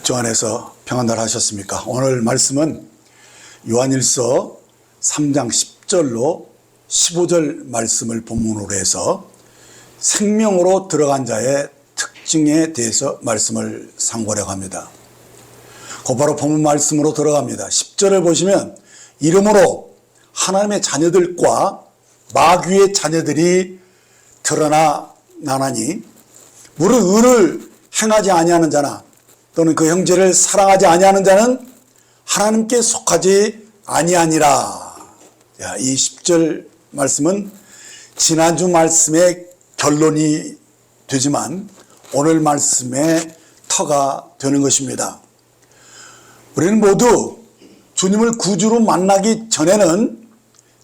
주 안에서 평안들 하셨습니까? 오늘 말씀은 요한일서 3장 10절로 15절 말씀을 본문으로 해서 생명으로 들어간 자의 특징에 대해서 말씀을 상고하려고 합니다. 곧바로 본문 말씀으로 들어갑니다. 10절을 보시면 이러므로 하나님의 자녀들과 마귀의 자녀들이 드러나 나나니 무릇 의를 행하지 아니하는 자나 또는 그 형제를 사랑하지 아니하는 자는 하나님께 속하지 아니하니라. 이 10절 말씀은 지난주 말씀의 결론이 되지만 오늘 말씀의 터가 되는 것입니다. 우리는 모두 주님을 구주로 만나기 전에는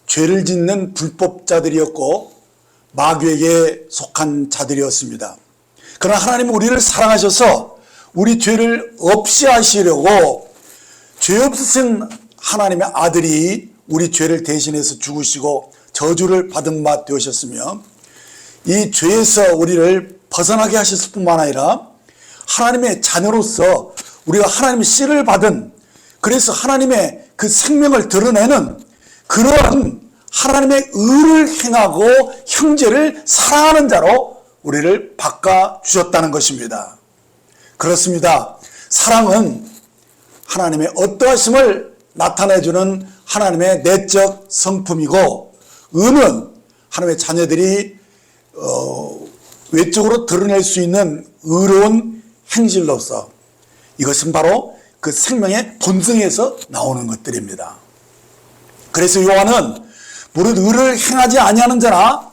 죄를 짓는 불법자들이었고 마귀에게 속한 자들이었습니다. 그러나 하나님은 우리를 사랑하셔서 우리 죄를 없이 하시려고 죄 없으신 하나님의 아들이 우리 죄를 대신해서 죽으시고 저주를 받은 바 되셨으며 이 죄에서 우리를 벗어나게 하셨을 뿐만 아니라 하나님의 자녀로서 우리가 하나님의 씨를 받은, 그래서 하나님의 그 생명을 드러내는 그런 하나님의 의를 행하고 형제를 사랑하는 자로 우리를 바꿔주셨다는 것입니다. 그렇습니다. 사랑은 하나님의 어떠하심을 나타내주는 하나님의 내적 성품이고, 의는 하나님의 자녀들이 외적으로 드러낼 수 있는 의로운 행실로서 이것은 바로 그 생명의 본성에서 나오는 것들입니다. 그래서 요한은 무릇 의를 행하지 아니하는 자나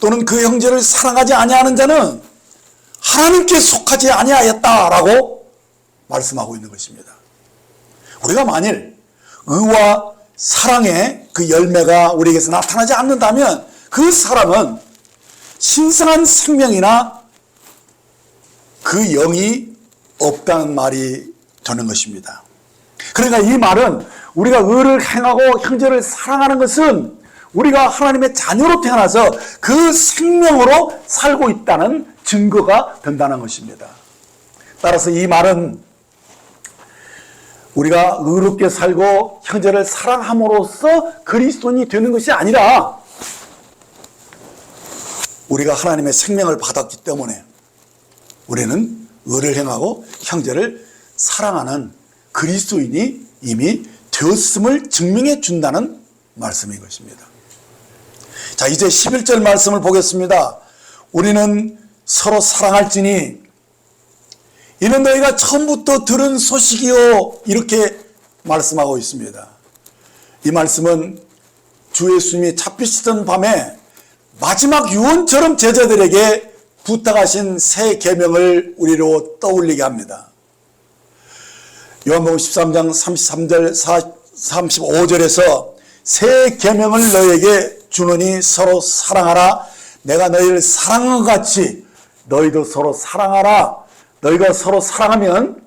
또는 그 형제를 사랑하지 아니하는 자는 하나님께 속하지 아니하였다라고 말씀하고 있는 것입니다. 우리가 만일 의와 사랑의 그 열매가 우리에게서 나타나지 않는다면 그 사람은 신성한 생명이나 그 영이 없다는 말이 되는 것입니다. 그러니까 이 말은 우리가 의를 행하고 형제를 사랑하는 것은 우리가 하나님의 자녀로 태어나서 그 생명으로 살고 있다는 증거가 된다는 것입니다. 따라서 이 말은 우리가 의롭게 살고 형제를 사랑함으로써 그리스도인이 되는 것이 아니라 우리가 하나님의 생명을 받았기 때문에 우리는 의를 행하고 형제를 사랑하는 그리스도인이 이미 되었음을 증명해 준다는 말씀인 것입니다. 자, 이제 11절 말씀을 보겠습니다. 우리는 서로 사랑할지니 이는 너희가 처음부터 들은 소식이요, 이렇게 말씀하고 있습니다. 이 말씀은 주 예수님이 잡히시던 밤에 마지막 유언처럼 제자들에게 부탁하신 새 계명을 우리로 떠올리게 합니다. 요한복음 13장 33절 35절에서 새 계명을 너희에게 주노니 서로 사랑하라. 내가 너희를 사랑한 것 같이 너희도 서로 사랑하라. 너희가 서로 사랑하면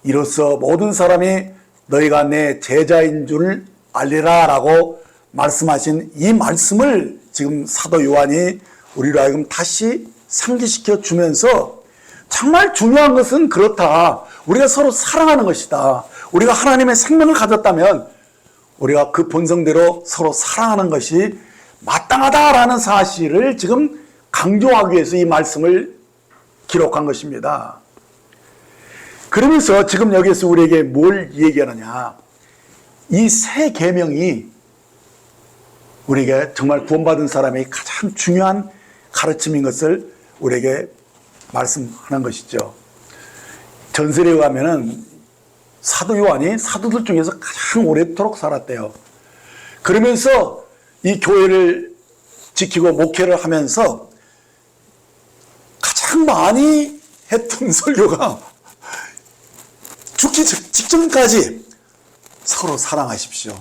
이로써 모든 사람이 너희가 내 제자인 줄 알리라 라고 말씀하신 이 말씀을 지금 사도 요한이 우리로 하여금 다시 상기시켜 주면서 정말 중요한 것은 그렇다. 우리가 서로 사랑하는 것이다. 우리가 하나님의 생명을 가졌다면 우리가 그 본성대로 서로 사랑하는 것이 마땅하다라는 사실을 지금 강조하기 위해서 이 말씀을 기록한 것입니다. 그러면서 지금 여기서 우리에게 뭘 얘기하느냐. 이 새 계명이 우리에게 정말 구원받은 사람의 가장 중요한 가르침인 것을 우리에게 말씀하는 것이죠. 전설에 의하면 사도 요한이 사도들 중에서 가장 오래도록 살았대요. 그러면서 이 교회를 지키고 목회를 하면서 가장 많이 했던 설교가 죽기 직전까지 서로 사랑하십시오.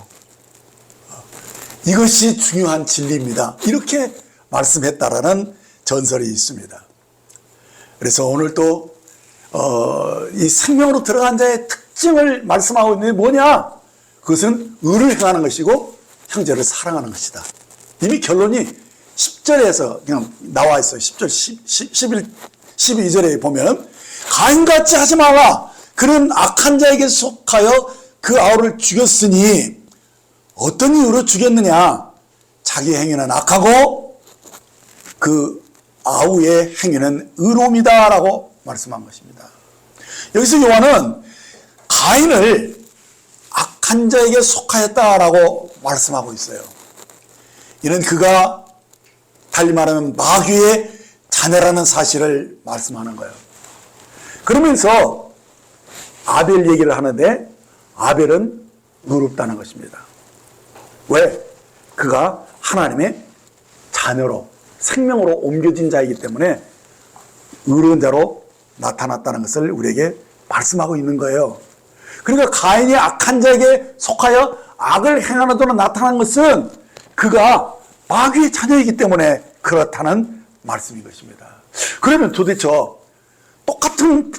이것이 중요한 진리입니다. 이렇게 말씀했다라는 전설이 있습니다. 그래서 오늘 또 이 생명으로 들어간 자의 특징을 말씀하고 있는 게 뭐냐? 그것은 의를 행하는 것이고 형제를 사랑하는 것이다. 이미 결론이 10절에서 그냥 나와 있어요. 10절, 12절에 보면 가인같이 하지 마라. 그는 악한 자에게 속하여 그 아우를 죽였으니 어떤 이유로 죽였느냐? 자기 행위는 악하고 그 아우의 행위는 의로움이다 라고 말씀한 것입니다. 여기서 요한은 가인을 악한 자에게 속하였다라고 말씀하고 있어요. 이는 그가 달리 말하면 마귀의 자녀라는 사실을 말씀하는 거예요. 그러면서 아벨 얘기를 하는데 아벨은 의롭다는 것입니다. 왜? 그가 하나님의 자녀로 생명으로 옮겨진 자이기 때문에 의로운 자로 나타났다는 것을 우리에게 말씀하고 있는 거예요. 그러니까 가인이 악한 자에게 속하여 악을 행하는 자로 나타난 것은 그가 마귀의 자녀이기 때문에 그렇다는 말씀인 것입니다. 그러면 도대체 똑같은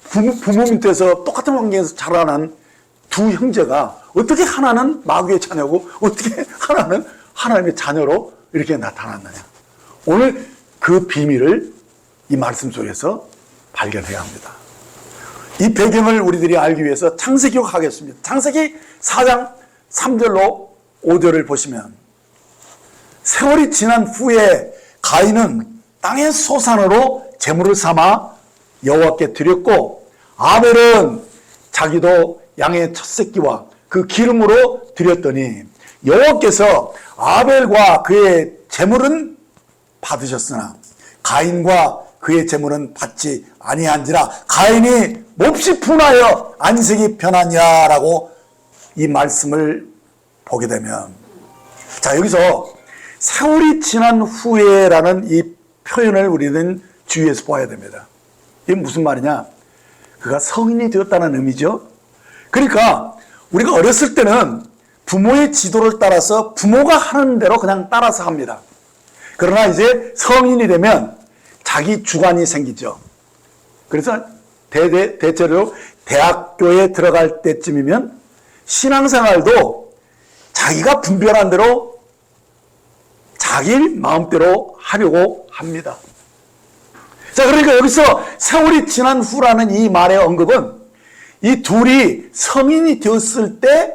부모 밑에서 똑같은 환경에서 자라난 두 형제가 어떻게 하나는 마귀의 자녀고 어떻게 하나는 하나님의 자녀로 이렇게 나타났느냐. 오늘 그 비밀을 이 말씀 속에서 발견해야 합니다. 이 배경을 우리들이 알기 위해서 창세기로 가겠습니다. 창세기 4장 3절로 5절을 보시면 세월이 지난 후에 가인은 땅의 소산으로 제물을 삼아 여호와께 드렸고 아벨은 자기도 양의 첫 새끼와 그 기름으로 드렸더니 여호와께서 아벨과 그의 제물은 받으셨으나 가인과 그의 제물은 받지 아니한지라 가인이 몹시 분하여 안색이 변하냐라고 이 말씀을 보게 되면 자 여기서 세월이 지난 후에라는 이 표현을 우리는 주의해서 봐야 됩니다. 이게 무슨 말이냐? 그가 성인이 되었다는 의미죠. 그러니까 우리가 어렸을 때는 부모의 지도를 따라서 부모가 하는 대로 그냥 따라서 합니다. 그러나 이제 성인이 되면 자기 주관이 생기죠. 그래서 대체로 대학교에 들어갈 때쯤이면 신앙생활도 자기가 분별한 대로 자기 마음대로 하려고 합니다. 자, 그러니까 여기서 세월이 지난 후라는 이 말의 언급은 이 둘이 성인이 되었을 때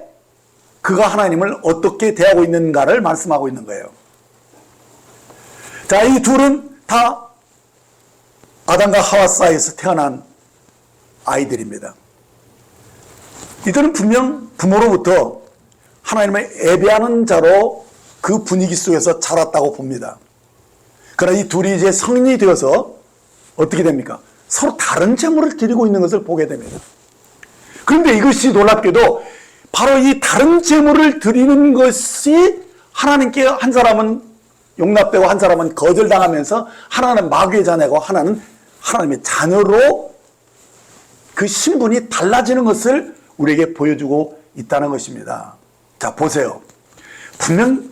그가 하나님을 어떻게 대하고 있는가를 말씀하고 있는 거예요. 자, 이 둘은 다 아담과 하와 사이에서 태어난 아이들입니다. 이들은 분명 부모로부터 하나님을 예배하는 자로 그 분위기 속에서 자랐다고 봅니다. 그러나 이 둘이 이제 성인이 되어서 어떻게 됩니까? 서로 다른 제물을 드리고 있는 것을 보게 됩니다. 그런데 이것이 놀랍게도 바로 이 다른 제물을 드리는 것이 하나님께 한 사람은 용납되고 한 사람은 거절당하면서 하나는 마귀의 자녀고 하나는 하나님의 자녀로 그 신분이 달라지는 것을 우리에게 보여주고 있다는 것입니다. 자, 보세요. 분명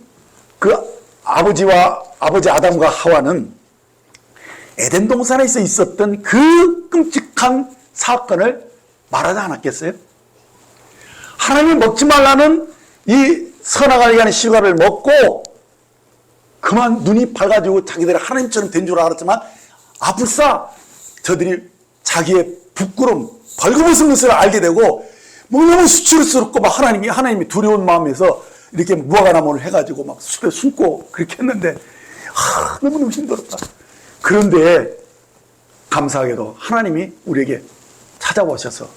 그 아버지 아담과 하와는 에덴 동산에서 있었던 그 끔찍한 사건을 말하지 않았겠어요? 하나님이 먹지 말라는 이 선악을 하는 실과를 먹고 그만 눈이 밝아지고 자기들이 하나님처럼 된 줄 알았지만 아불싸 저들이 자기의 부끄러움, 벌거벗은 것을 알게 되고 뭐 너무 수치스럽고 막 하나님이 두려운 마음에서 이렇게 무화과나무를 해가지고 막 숲에 숨고 그렇게 했는데 너무너무 힘들었다. 그런데 감사하게도 하나님이 우리에게 찾아오셔서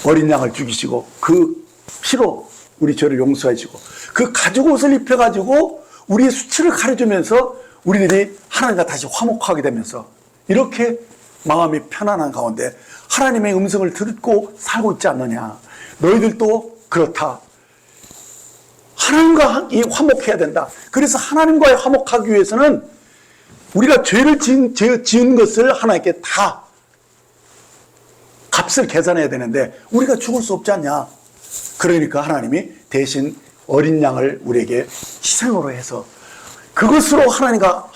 어린 양을 죽이시고 그 피로 우리 죄를 용서하시고 그 가죽 옷을 입혀가지고 우리의 수치를 가려주면서 우리들이 하나님과 다시 화목하게 되면서 이렇게 마음이 편안한 가운데 하나님의 음성을 듣고 살고 있지 않느냐. 너희들도 그렇다. 하나님과 화목해야 된다. 그래서 하나님과 화목하기 위해서는 우리가 죄를 지은 것을 하나님께 다 값을 계산해야 되는데 우리가 죽을 수 없지 않냐. 그러니까 하나님이 대신 어린 양을 우리에게 희생으로 해서 그것으로 하나님과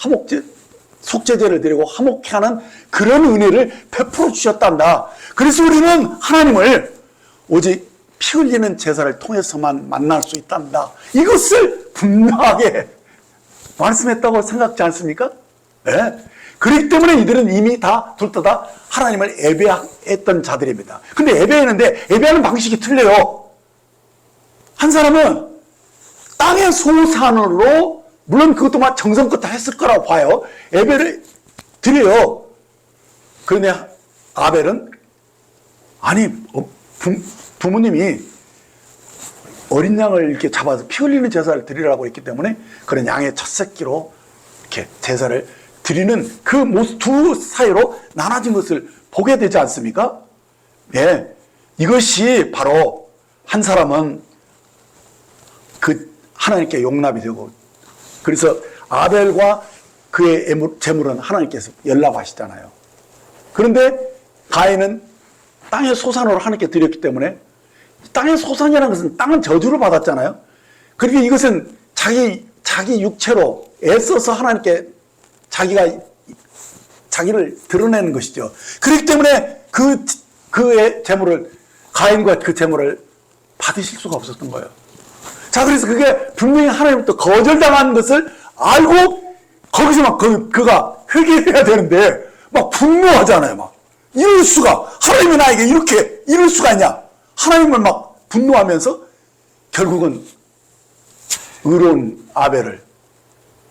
속죄제를 드리고 화목케 하는 그런 은혜를 베풀어 주셨단다. 그래서 우리는 하나님을 오직 피 흘리는 제사를 통해서만 만날 수 있단다. 이것을 분명하게 말씀했다고 생각지 않습니까? 네. 그렇기 때문에 이들은 이미 둘 다 하나님을 예배했던 자들입니다. 근데 예배했는데 예배하는 방식이 틀려요. 한 사람은 땅의 소산으로, 물론 그것도 막 정성껏 다 했을 거라고 봐요. 예배를 드려요. 그런데 아벨은 아니 부모님이 어린 양을 이렇게 잡아서 피 흘리는 제사를 드리라고 했기 때문에 그런 양의 첫 새끼로 이렇게 제사를 드리는 그 모습, 두 사이로 나눠진 것을 보게 되지 않습니까? 예, 이것이 바로 한 사람은 그 하나님께 용납이 되고, 그래서 아벨과 그의 재물은 하나님께서 연락하시잖아요. 그런데 가인은 땅의 소산으로 하나님께 드렸기 때문에, 땅의 소산이라는 것은 땅은 저주를 받았잖아요. 그러니까 이것은 자기 육체로 애써서 하나님께 자기를 드러내는 것이죠. 그렇기 때문에 그의 재물을, 가인과 그 재물을 받으실 수가 없었던 거예요. 자, 그래서 그게 분명히 하나님부터 거절당한 것을 알고 거기서 막 그가 회개해야 되는데 막 분노하잖아요. 막 이럴 수가, 하나님이 나에게 이렇게 이럴 수가 있냐, 하나님을 막 분노하면서 결국은 의로운 아벨을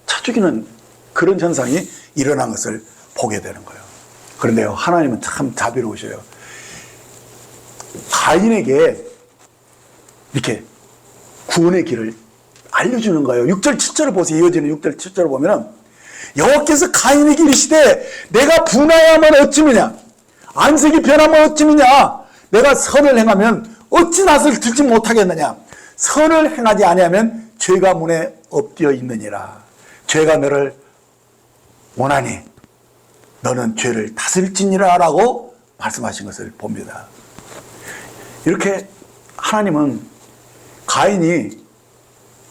쳐 죽이는 그런 현상이 일어난 것을 보게 되는 거예요. 그런데요, 하나님은 참 자비로우셔요. 가인에게 이렇게 구원의 길을 알려주는 거예요. 6절 7절을 보세요. 이어지는 6절 7절을 보면 여호와께서 가인에게 이르시되 내가 분하야만 어찌느냐, 안색이 변하면 어찌느냐, 내가 선을 행하면 어찌 낯을 들지 못하겠느냐, 선을 행하지 아니하면 죄가 문에 엎드려 있느니라. 죄가 너를 원하니 너는 죄를 다스릴지니라 라고 말씀하신 것을 봅니다. 이렇게 하나님은 가인이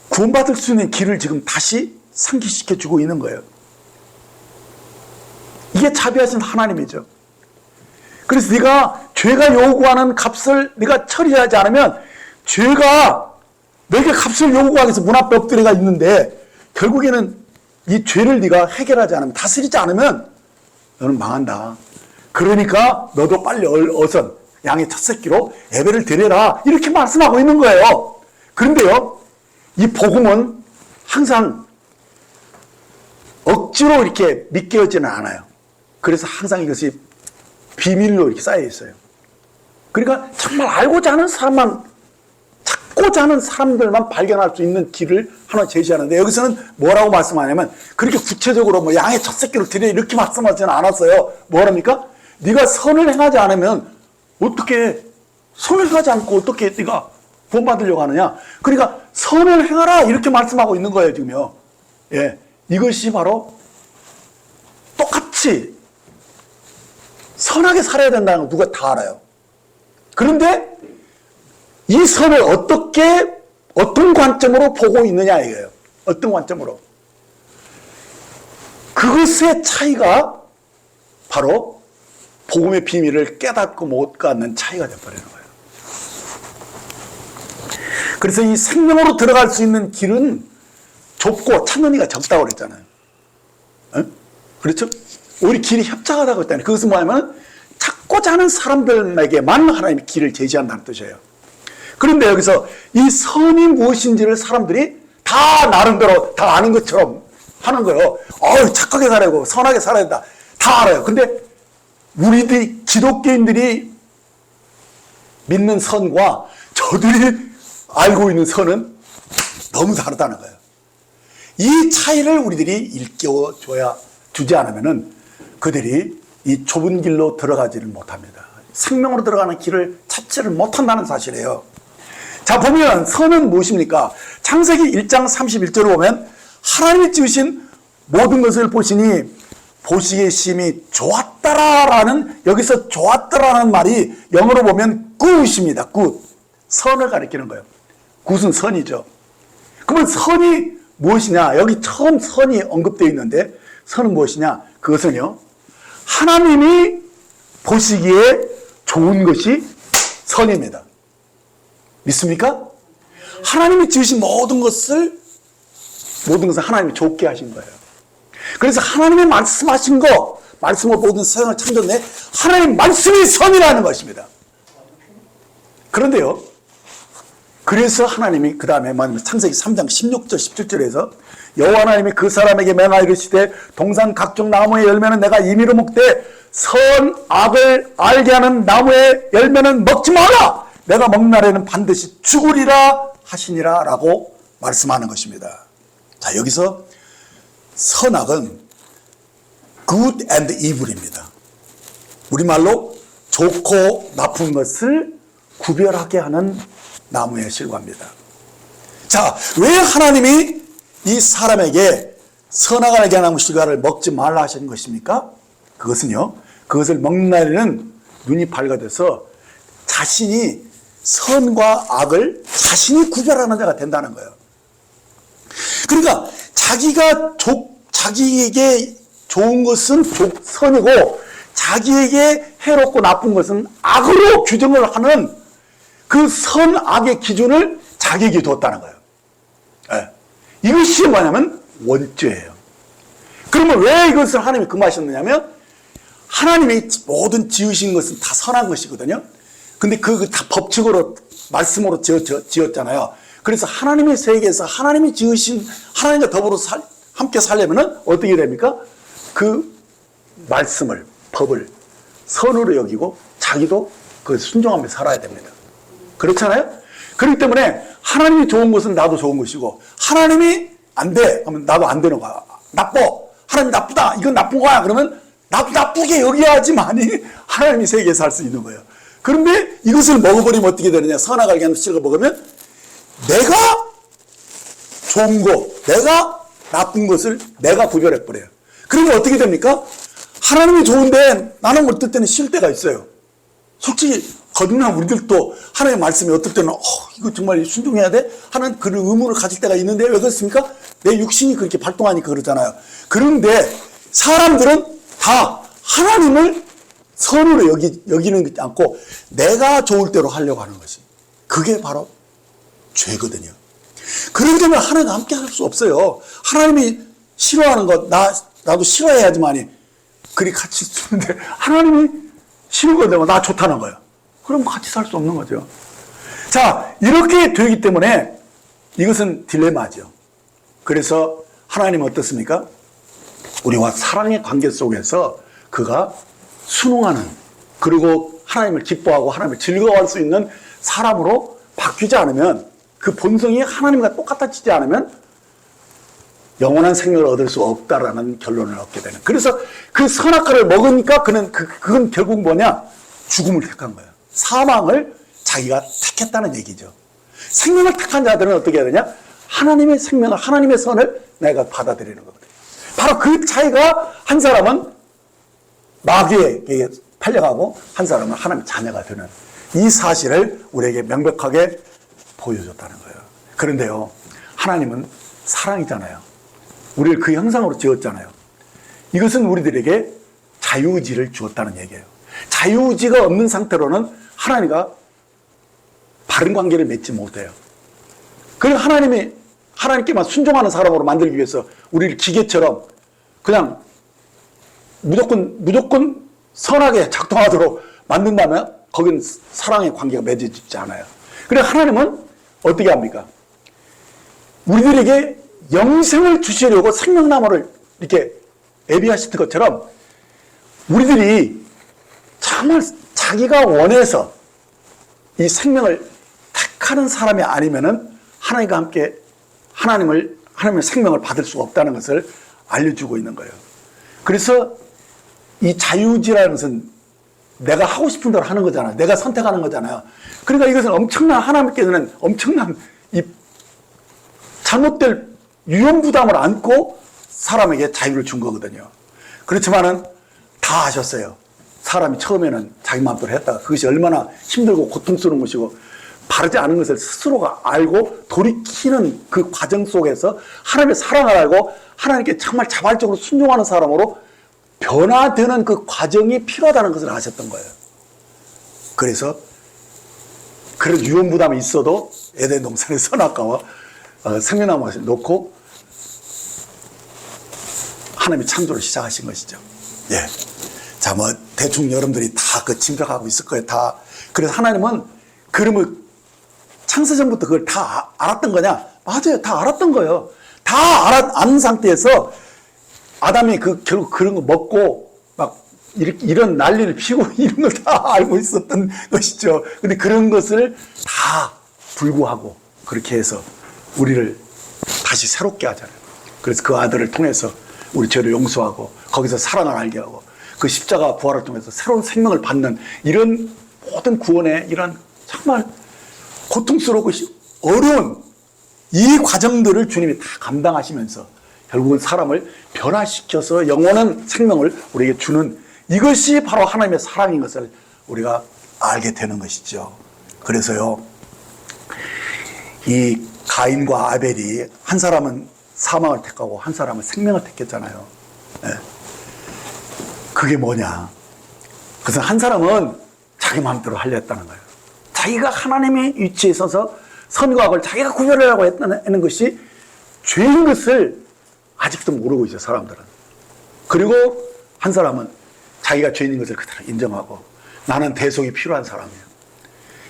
구원받을 수 있는 길을 지금 다시 상기시켜주고 있는 거예요. 이게 자비하신 하나님이죠. 그래서 네가 죄가 요구하는 값을 네가 처리하지 않으면 죄가 너에게 값을 요구하기 위해서 문 앞에 엎드려가 있는데, 결국에는 이 죄를 네가 해결하지 않으면, 다스리지 않으면 너는 망한다. 그러니까 너도 빨리 어선 양의 첫 새끼로 예배를 드려라, 이렇게 말씀하고 있는 거예요. 그런데요, 이 복음은 항상 억지로 이렇게 믿겨지는 않아요. 그래서 항상 이것이 비밀로 이렇게 쌓여 있어요. 그러니까 정말 알고자 하는 사람만, 찾고자 하는 사람들만 발견할 수 있는 길을 하나 제시하는데, 여기서는 뭐라고 말씀하냐면 그렇게 구체적으로 뭐 양의 첫 새끼를 드려 이렇게 말씀하지는 않았어요. 뭐랍니까? 네가 선을 행하지 않으면 어떻게, 선을 행하지 않고 어떻게 네가 구원받으려고 하느냐. 그러니까 선을 행하라, 이렇게 말씀하고 있는 거예요, 지금요. 예, 이것이 바로 똑같이 선하게 살아야 된다는 거 누가 다 알아요. 그런데 이 선을 어떤 관점으로 보고 있느냐 이거예요. 어떤 관점으로. 그것의 차이가 바로 복음의 비밀을 깨닫고 못 갖는 차이가 되어버리는 거예요. 그래서 이 생명으로 들어갈 수 있는 길은 좁고 찾는 이가 적다고 그랬잖아요. 어? 그렇죠? 우리 길이 협착하다고 했잖아요. 그것은 뭐냐면 찾고자 하는 사람들에게만 하나님이 길을 제시한다는 뜻이에요. 그런데 여기서 이 선이 무엇인지를 사람들이 다 나름대로 다 아는 것처럼 하는 거예요. 착하게 살아야 되고 선하게 살아야 된다, 다 알아요. 근데 우리들이, 기독교인들이 믿는 선과 저들이 알고 있는 선은 너무 다르다는 거예요. 이 차이를 우리들이 일깨워줘야, 주지 않으면은 그들이 이 좁은 길로 들어가지를 못합니다. 생명으로 들어가는 길을 찾지를 못한다는 사실이에요. 자, 보면 선은 무엇입니까? 창세기 1장 31절을 보면 하나님이 지으신 모든 것을 보시니 보시기에 심히 좋았더라라는, 여기서 좋았더라는 말이 영어로 보면 good입니다. good. 선을 가리키는 거예요. good은 선이죠. 그러면 선이 무엇이냐? 여기 처음 선이 언급되어 있는데 선은 무엇이냐? 그것은요, 하나님이 보시기에 좋은 것이 선입니다. 믿습니까? 하나님이 지으신 모든 것을 하나님이 좋게 하신 거예요. 그래서 하나님의 말씀하신 거, 말씀을 모든 세상을 창조해 하나님 말씀이 선이라는 것입니다. 그런데요, 그래서 하나님이 그 다음에 창세기 3장 16절 17절에서 여호와 하나님이 그 사람에게 맹하여 이르시되 동산 각종 나무의 열매는 내가 임의로 먹되 선악을 알게 하는 나무의 열매는 먹지 마라. 내가 먹는 날에는 반드시 죽으리라 하시니라 라고 말씀하는 것입니다. 자, 여기서 선악은 good and evil입니다. 우리말로 좋고 나쁜 것을 구별하게 하는 나무의 실과입니다. 자, 왜 하나님이 이 사람에게 선악을 알게 하는 나무 실과를 먹지 말라 하시는 것입니까? 그것은요, 그것을 먹는 날에는 눈이 밝아져서 자신이 선과 악을 자신이 구별하는 자가 된다는 거예요. 그러니까 자기에게 좋은 것은 선이고 자기에게 해롭고 나쁜 것은 악으로 규정을 하는 그 선악의 기준을 자기에게 뒀다는 거예요. 네. 이것이 뭐냐면 원죄예요. 그러면 왜 이것을 하나님이 금하셨느냐면 하나님이 모든 지으신 것은 다 선한 것이거든요. 근데 그 다 법칙으로 말씀으로 지었잖아요. 그래서 하나님의 세계에서 하나님이 지으신 하나님과 더불어 함께 살려면은 어떻게 됩니까? 그 말씀을, 법을 선으로 여기고 자기도 그 순종하며 살아야 됩니다. 그렇잖아요? 그렇기 때문에 하나님이 좋은 것은 나도 좋은 것이고 하나님이 안 돼 하면 나도 안 되는 거야. 나빠. 하나님 나쁘다. 이건 나쁜 거야. 그러면 나도 나쁘게 여겨야지만이 하나님이 세계에서 살 수 있는 거예요. 그런데 이것을 먹어버리면 어떻게 되느냐? 선악을 알게 하는 실을 먹으면 내가 좋은 거, 내가 나쁜 것을 내가 구별해버려요. 그러면 어떻게 됩니까? 하나님이 좋은데 나는 어떨 때는 싫을 때가 있어요. 솔직히 거듭난 우리들도 하나님의 말씀이 어떨 때는 이거 정말 순종해야 돼? 하는 그런 의무를 가질 때가 있는데 왜 그렇습니까? 내 육신이 그렇게 발동하니까 그러잖아요. 그런데 사람들은 다 하나님을 선으로 여기는 않고 내가 좋을 대로 하려고 하는 것이, 그게 바로 죄거든요. 그러기 때문에 하나님과 함께 할 수 없어요. 하나님이 싫어하는 것 나도 싫어해야지만이 그리 같이 쓰는데 하나님이 싫은 거 나 좋다는 거예요. 그럼 같이 살 수 없는 거죠. 자, 이렇게 되기 때문에 이것은 딜레마죠. 그래서 하나님은 어떻습니까? 우리와 사랑의 관계 속에서 그가 순응하는, 그리고 하나님을 기뻐하고 하나님을 즐거워할 수 있는 사람으로 바뀌지 않으면, 그 본성이 하나님과 똑같아지지 않으면 영원한 생명을 얻을 수 없다라는 결론을 얻게 되는. 그래서 그 선악과를 먹으니까 그건 결국 뭐냐? 죽음을 택한 거예요. 사망을 자기가 택했다는 얘기죠. 생명을 택한 자들은 어떻게 해야 되냐? 하나님의 생명을, 하나님의 선을 내가 받아들이는 거거든요. 바로 그 차이가, 한 사람은 마귀에게 팔려가고 한 사람은 하나님의 자녀가 되는 이 사실을 우리에게 명백하게 보여줬다는 거예요. 그런데요, 하나님은 사랑이잖아요. 우리를 그 형상으로 지었잖아요. 이것은 우리들에게 자유의지를 주었다는 얘기예요. 자유의지가 없는 상태로는 하나님과 바른 관계를 맺지 못해요. 그래서 하나님께만 순종하는 사람으로 만들기 위해서 우리를 기계처럼 그냥 무조건 선하게 작동하도록 만든다면 거기는 사랑의 관계가 맺어지지 않아요. 그래서 하나님은 어떻게 합니까? 우리들에게 영생을 주시려고 생명나무를 이렇게 예비하신 것처럼 우리들이 정말 자기가 원해서 이 생명을 택하는 사람이 아니면은 하나님과 함께 하나님의 생명을 받을 수가 없다는 것을 알려주고 있는 거예요. 그래서 이 자유의지라는 것은 내가 하고 싶은 대로 하는 거잖아요. 내가 선택하는 거잖아요. 그러니까 이것은 하나님께서는 엄청난 이 잘못될 위험부담을 안고 사람에게 자유를 준 거거든요. 그렇지만은 다 아셨어요. 사람이 처음에는 자기 마음대로 했다가 그것이 얼마나 힘들고 고통스러운 것이고 바르지 않은 것을 스스로가 알고 돌이키는 그 과정 속에서 하나님의 사랑을 알고 하나님께 정말 자발적으로 순종하는 사람으로 변화되는 그 과정이 필요하다는 것을 아셨던 거예요. 그래서 그런 위험부담이 있어도 에덴 동산의 선악과와 생명나무를 놓고 하나님이 창조를 시작하신 것이죠. 예. 자, 뭐, 대충 여러분들이 다 그 짐작하고 있을 거예요. 다. 그래서 하나님은 그러면 창세전부터 그걸 다 알았던 거냐? 맞아요. 다 알았던 거예요. 다 아는 상태에서 아담이 결국 그런 거 먹고 막 이런 난리를 피우고 이런 걸 다 알고 있었던 것이죠. 근데 그런 것을 다 불구하고 그렇게 해서 우리를 다시 새롭게 하잖아요. 그래서 그 아들을 통해서 우리 죄를 용서하고 거기서 사랑을 알게 하고 그 십자가 부활을 통해서 새로운 생명을 받는 이런 모든 구원의 이런 정말 고통스럽고 어려운 이 과정들을 주님이 다 감당하시면서 결국은 사람을 변화시켜서 영원한 생명을 우리에게 주는 이것이 바로 하나님의 사랑인 것을 우리가 알게 되는 것이죠. 그래서요, 이 가인과 아벨이 한 사람은 사망을 택하고 한 사람은 생명을 택했잖아요. 네. 그게 뭐냐? 그래서 한 사람은 자기 마음대로 하려 했다는 거예요. 자기가 하나님의 위치에 서서 선과 악을 자기가 구별하려고 했다는 것이 죄인 것을 아직도 모르고 있어요, 사람들은. 그리고 한 사람은 자기가 죄인인 것을 그대로 인정하고 나는 대속이 필요한 사람이에요.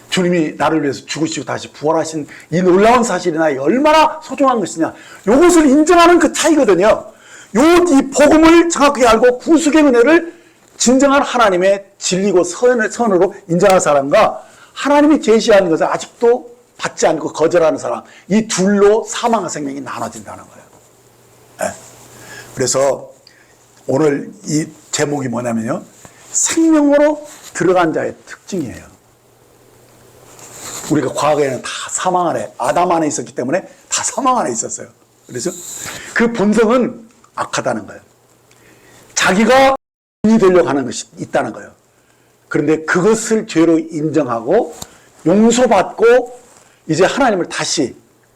주님이 나를 위해서 죽으시고 다시 부활하신 이 놀라운 사실이 나에게 얼마나 소중한 것이냐. 이것을 인정하는 그 차이거든요. 이 복음을 정확하게 알고 구속의 은혜를 진정한 하나님의 진리고 선으로 인정하는 사람과 하나님이 제시하는 것을 아직도 받지 않고 거절하는 사람, 이 둘로 사망의 생명이 나눠진다는 거예요. 네. 그래서 오늘 이 제목이 뭐냐면요, 생명으로 들어간 자의 특징이에요. 우리가 과거에는 다 사망 안에, 아담 안에 있었기 때문에 다 사망 안에 있었어요. 그래서 그 본성은 악하다는 거예요. 자기가 인이 되려고 하는 것이 있다는 거예요. 그런데 그것을 죄로 인정하고 용서받고 이제 하나님을 다시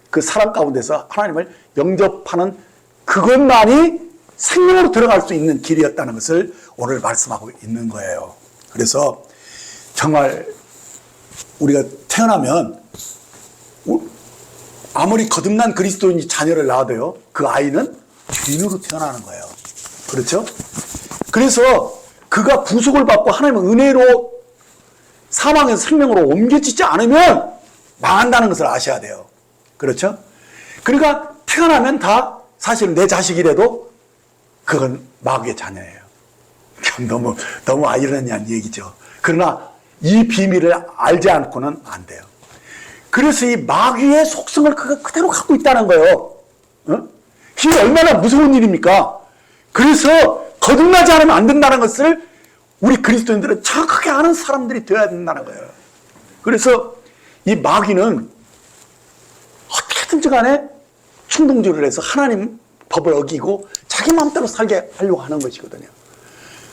그 사랑 가운데서 하나님을 영접하는 그것만이 생명으로 들어갈 수 있는 길이었다는 것을 오늘 말씀하고 있는 거예요. 그래서 정말 우리가 태어나면 아무리 거듭난 그리스도인 자녀를 낳아도요, 그 아이는 죄인으로 태어나는 거예요. 그렇죠? 그래서 그가 구속을 받고 하나님의 은혜로 사망에서 생명으로 옮겨지지 않으면 망한다는 것을 아셔야 돼요. 그렇죠? 그러니까 태어나면 다 사실은 내 자식이라도 그건 마귀의 자녀예요. 참 너무 아이러니한 얘기죠. 그러나 이 비밀을 알지 않고는 안 돼요. 그래서 이 마귀의 속성을 그가 그대로 갖고 있다는 거예요. 어? 이게 얼마나 무서운 일입니까? 그래서 거듭나지 않으면 안 된다는 것을 우리 그리스도인들은 정확하게 아는 사람들이 되어야 된다는 거예요. 그래서 이 마귀는 어떻게든지 간에 충동질을 해서 하나님 법을 어기고 자기 마음대로 살게 하려고 하는 것이거든요.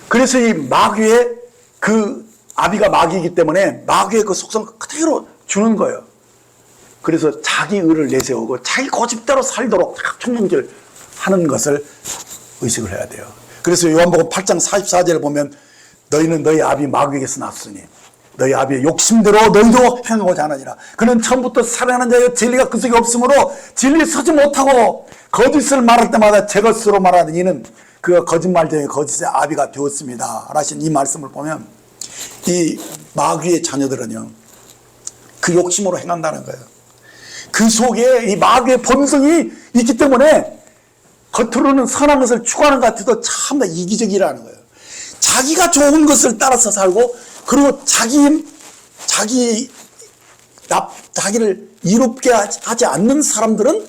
그래서 이 마귀의 그 아비가 마귀이기 때문에 마귀의 그 속성을 그대로 주는 거예요. 그래서 자기 의를 내세우고 자기 고집대로 살도록 충동질 하는 것을 의식을 해야 돼요. 그래서 요한복음 8장 44절을 보면 너희는 너희 아비 마귀에게서 났으니 너희 아비의 욕심대로 너희도 행하고자 하느니라. 그는 처음부터 살아나는 자여 진리가 그 속에 없으므로 진리에 서지 못하고 거짓을 말할 때마다 제 것으로 말하는 이는 그가 거짓말쟁이 거짓의 아비가 되었습니다 하신 이 말씀을 보면 이 마귀의 자녀들은요, 그 욕심으로 행한다는 거예요. 그 속에 이 마귀의 본성이 있기 때문에 겉으로는 선한 것을 추구하는 것 같아도 참 다 이기적이라는 거예요. 자기가 좋은 것을 따라서 살고, 그리고 자기를 이롭게 하지 않는 사람들은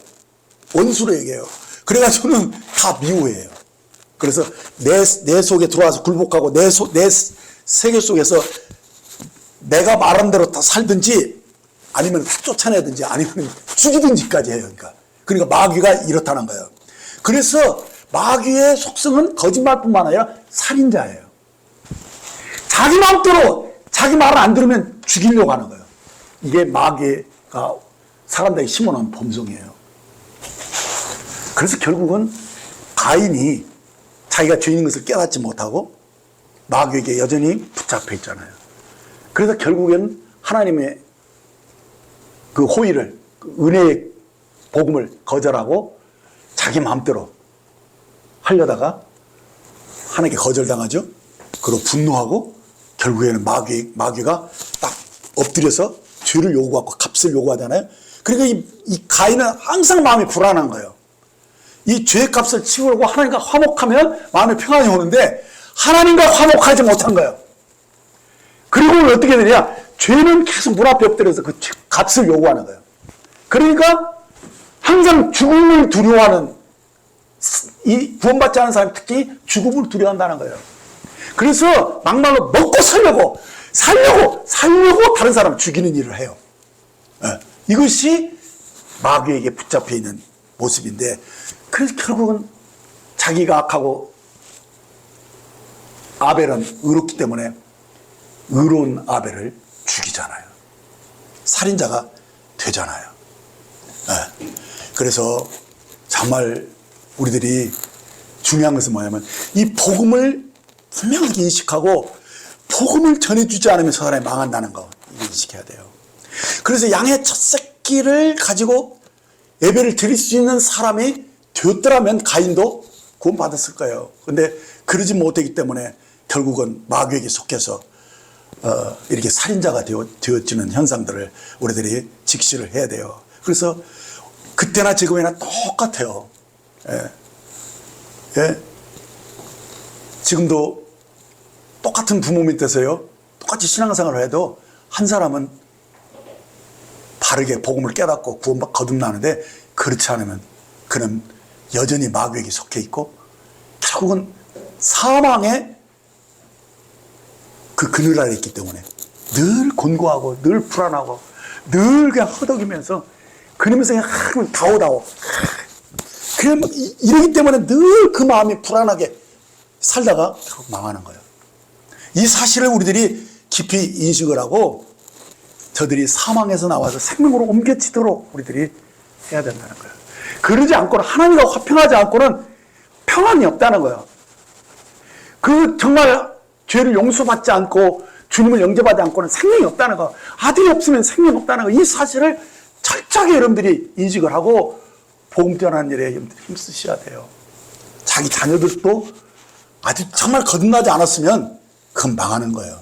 원수로 얘기해요. 그래가지고는 다 미워해요. 그래서 내 속에 들어와서 굴복하고 내 세계 속에서 내가 말한 대로 다 살든지 아니면 다 쫓아내든지 아니면 죽이든지까지 해요. 그러니까 마귀가 이렇다는 거예요. 그래서 마귀의 속성은 거짓말뿐만 아니라 살인자예요. 자기 마음대로 자기 말을 안 들으면 죽이려고 하는 거예요. 이게 마귀가 사람들에게 심어놓은 범성이에요. 그래서 결국은 가인이 자기가 죄인인 것을 깨닫지 못하고 마귀에게 여전히 붙잡혀 있잖아요. 그래서 결국엔 하나님의 그 호의를, 그 은혜의 복음을 거절하고 자기 마음대로 하려다가 하나님께 거절당하죠. 그리고 분노하고 결국에는 마귀가 딱 엎드려서 죄를 요구하고 값을 요구하잖아요. 그러니까 이 가인은 항상 마음이 불안한 거예요. 이 죄의 값을 치우고 하나님과 화목하면 마음에 평안이 오는데 하나님과 화목하지 못한 거예요. 그리고 어떻게 되냐? 죄는 계속 문 앞에 엎드려서 그 값을 요구하는 거예요. 그러니까 항상 죽음을 두려워하는, 이 구원받지 않은 사람이 특히 죽음을 두려워한다는 거예요. 그래서 막말로 먹고 살려고 다른 사람 죽이는 일을 해요. 이것이 마귀에게 붙잡혀 있는 모습인데, 그래서 결국은 자기가 악하고 아벨은 의롭기 때문에 의로운 아벨을 죽이잖아요. 살인자가 되잖아요. 그래서 정말 우리들이 중요한 것은 뭐냐면 이 복음을 분명하게 인식하고 복음을 전해주지 않으면 저 사람이 망한다는 거 인식해야 돼요. 그래서 양의 첫 새끼를 가지고 예배를 드릴 수 있는 사람이 되었더라면 가인도 구원받았을 거예요. 그런데 그러지 못했기 때문에 결국은 마귀에게 속해서 이렇게 살인자가 되어지는 현상들을 우리들이 직시를 해야 돼요. 그래서 그때나 지금이나 똑같아요. 지금도 똑같은 부모 밑에서요, 똑같이 신앙생활을 해도 한 사람은 바르게 복음을 깨닫고 구원받고 거듭나는데, 그렇지 않으면 그는 여전히 마귀에게 속해 있고 결국은 사망의 그 그늘 아래 있기 때문에 늘 곤고하고 늘 불안하고 늘 그냥 허덕이면서 그러면서 그냥 다오다오. 이러기 때문에 늘 그 마음이 불안하게 살다가 결국 망하는 거예요. 이 사실을 우리들이 깊이 인식을 하고 저들이 사망에서 나와서 생명으로 옮겨지도록 우리들이 해야 된다는 거예요. 그러지 않고는, 하나님과 화평하지 않고는 평안이 없다는 거예요. 그 정말 죄를 용서받지 않고 주님을 영접하지 않고는 생명이 없다는 거, 아들이 없으면 생명이 없다는 거, 이 사실을 철저하게 여러분들이 인식을 하고 복음 전하는 일에 여러분들이 힘쓰셔야 돼요. 자기 자녀들도 아주 정말 거듭나지 않았으면 그건 망하는 거예요.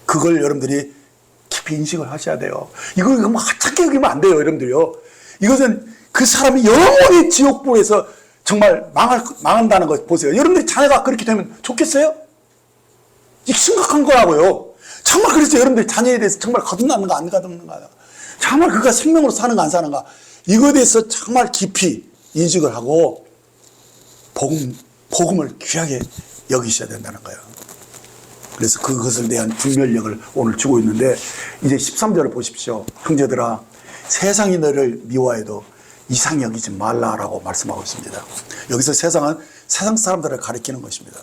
그걸 여러분들이 깊이 인식을 하셔야 돼요. 이걸 뭐 하찮게 여기면 안 돼요, 여러분들요. 이것은 그 사람이 영원히 지옥불에서 정말 망한다는 거 보세요. 여러분들이 자녀가 그렇게 되면 좋겠어요? 이게 심각한 거라고요. 정말 그래서 여러분들이 자녀에 대해서 정말 거듭나는가 안 거듭나는가, 정말 그가 생명으로 사는가 안 사는가, 이거에 대해서 정말 깊이 인식을 하고 복음을 귀하게 여기셔야 된다는 거예요. 그래서 그것을 대한 분별력을 오늘 주고 있는데, 이제 13절을 보십시오. 형제들아, 세상이 너를 미워해도 이상 여기지 말라라고 말씀하고 있습니다. 여기서 세상은 세상 사람들을 가리키는 것입니다.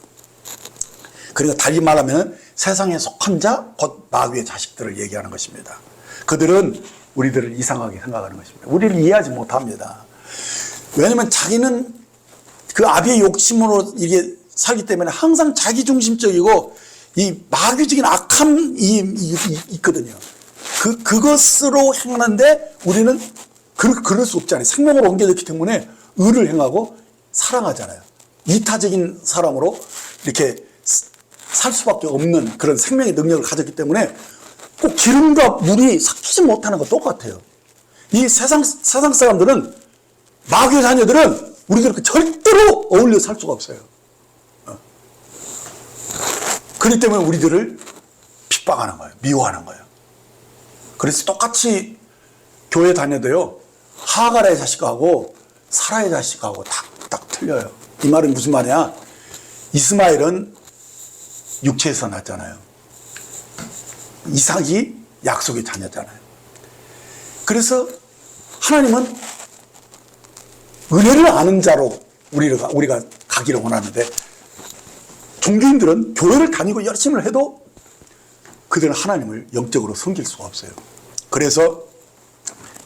그러니까 달리 말하면 세상에 속한 자, 곧 마귀의 자식들을 얘기하는 것입니다. 그들은 우리들을 이상하게 생각하는 것입니다. 우리를 이해하지 못합니다. 왜냐하면 자기는 그 아비의 욕심으로 이게 살기 때문에 항상 자기중심적이고 이 마귀적인 악함이 있거든요. 그것으로 행하는데 우리는 그럴 수 없잖아요. 생명으로 옮겨졌기 때문에 의를 행하고 사랑하잖아요. 이타적인 사람으로 이렇게 살 수밖에 없는 그런 생명의 능력을 가졌기 때문에 꼭 기름과 물이 섞이지 못하는 거 똑같아요. 이 세상 사람들은, 마귀의 자녀들은 우리들 절대로 어울려 살 수가 없어요. 그렇기 때문에 우리들을 핍박하는 거예요. 미워하는 거예요. 그래서 똑같이 교회 다녀도요, 하가라의 자식하고 사라의 자식하고 딱 틀려요. 이 말은 무슨 말이야? 이스마엘은 육체에서 났잖아요. 이삭이 약속의 자녀잖아요. 그래서 하나님은 은혜를 아는 자로 우리가 가기를 원하는데, 종교인들은 교회를 다니고 열심히 해도 그들은 하나님을 영적으로 섬길 수가 없어요. 그래서